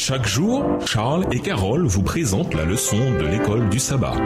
Chaque jour, Charles et Carole vous présentent la leçon de l'école du sabbat.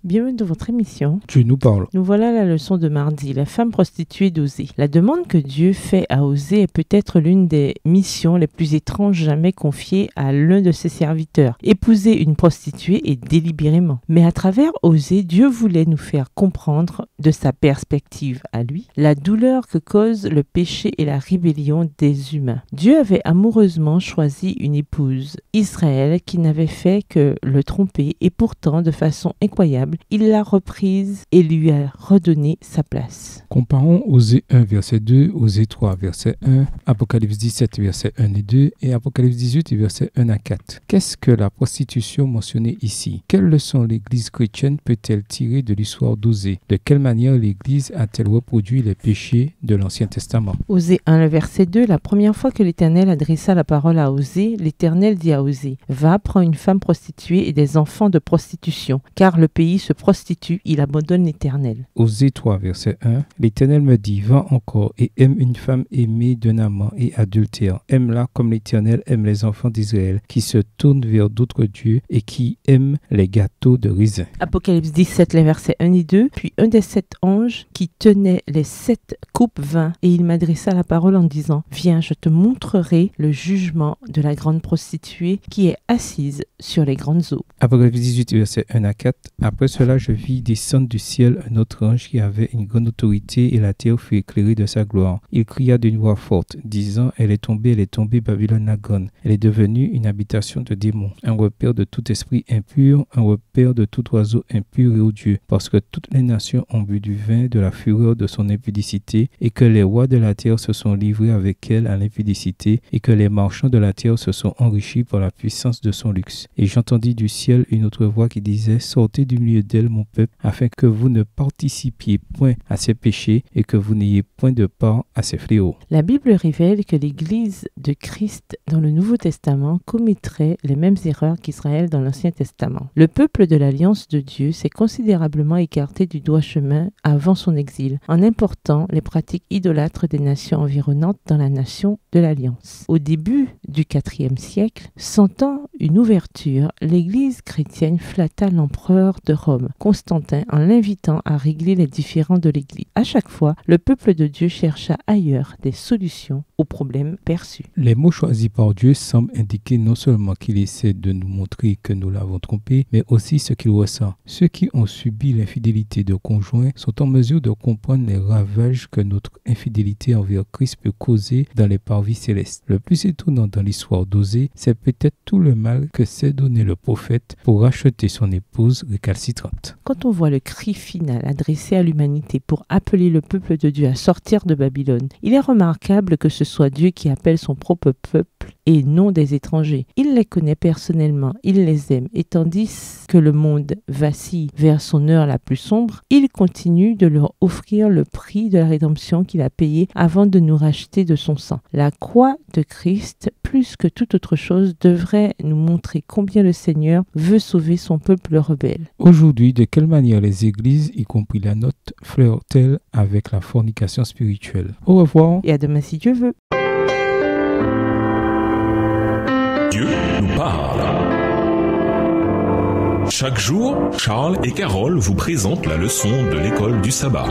Bienvenue dans votre émission. Dieu nous parle. Nous voilà à la leçon de mardi, la femme prostituée d'Osée. La demande que Dieu fait à Osée est peut-être l'une des missions les plus étranges jamais confiées à l'un de ses serviteurs. Épouser une prostituée et délibérément. Mais à travers Osée, Dieu voulait nous faire comprendre, de sa perspective à lui, la douleur que cause le péché et la rébellion des humains. Dieu avait amoureusement choisi une épouse, Israël, qui n'avait fait que le tromper et pourtant, de façon incroyable, il l'a reprise et lui a redonné sa place. Comparons Osée 1, verset 2, Osée 3, verset 1, Apocalypse 17, verset 1 et 2 et Apocalypse 18, verset 1 à 4. Qu'est-ce que la prostitution mentionnée ici? Quelle leçon l'Église chrétienne peut-elle tirer de l'histoire d'Osée? De quelle manière l'Église a-t-elle reproduit les péchés de l'Ancien Testament? Osée 1, le verset 2, la première fois que l'Éternel adressa la parole à Osée, l'Éternel dit à Osée, « Va, prends une femme prostituée et des enfants de prostitution, car le pays se prostitue, il abandonne l'Éternel. » Osée 3, verset 1, l'Éternel me dit, va encore et aime une femme aimée d'un amant et adultère. Aime-la comme l'Éternel aime les enfants d'Israël, qui se tournent vers d'autres dieux et qui aiment les gâteaux de raisin. Apocalypse 17, les versets 1 et 2, puis un des 7 anges qui tenait les 7 coupes vint et il m'adressa la parole en disant, viens, je te montrerai le jugement de la grande prostituée qui est assise sur les grandes eaux. Apocalypse 18, verset 1 à 4, après cela, je vis descendre du ciel un autre ange qui avait une grande autorité et la terre fut éclairée de sa gloire. Il cria d'une voix forte, disant, elle est tombée, Babylone la grande. Elle est devenue une habitation de démons, un repère de tout esprit impur, un repère de tout oiseau impur et odieux, parce que toutes les nations ont bu du vin de la fureur de son impudicité, et que les rois de la terre se sont livrés avec elle à l'impudicité, et que les marchands de la terre se sont enrichis par la puissance de son luxe. Et j'entendis du ciel une autre voix qui disait, sortez du milieu d'elle, mon peuple, afin que vous ne participiez point à ses péchés et que vous n'ayez point de part à ses fléaux. La Bible révèle que l'Église de Christ dans le Nouveau Testament commettrait les mêmes erreurs qu'Israël dans l'Ancien Testament. Le peuple de l'Alliance de Dieu s'est considérablement écarté du droit chemin avant son exil, en important les pratiques idolâtres des nations environnantes dans la nation de l'Alliance. Au début du IVe siècle, sentant une ouverture, l'Église chrétienne flatta l'empereur de Rome, Constantin, en l'invitant à régler les différends de l'Église. À chaque fois, le peuple de Dieu chercha ailleurs des solutions aux problèmes perçus. Les mots choisis par Dieu semblent indiquer non seulement qu'il essaie de nous montrer que nous l'avons trompé, mais aussi ce qu'il ressent. Ceux qui ont subi l'infidélité de conjoints sont en mesure de comprendre les ravages que notre infidélité envers Christ peut causer dans les parvis célestes. Le plus étonnant dans l'histoire d'Osée, c'est peut-être tout le mal que s'est donné le prophète pour racheter son épouse récalcitrante. Quand on voit le cri final adressé à l'humanité pour appeler le peuple de Dieu à sortir de Babylone, il est remarquable que ce soit Dieu qui appelle son propre peuple et non des étrangers. Il les connaît personnellement, il les aime, et tandis que le monde vacille vers son heure la plus sombre, il continue de leur offrir le prix de la rédemption qu'il a payé avant de nous racheter de son sang. La croix de Christ, plus que toute autre chose, devrait nous montrer combien le Seigneur veut sauver son peuple rebelle. Aujourd'hui, de quelle manière les églises, y compris la nôtre, flirtent-elles avec la fornication spirituelle? Au revoir. Et à demain si Dieu veut. Dieu nous parle. Chaque jour, Charles et Carole vous présentent la leçon de l'école du sabbat.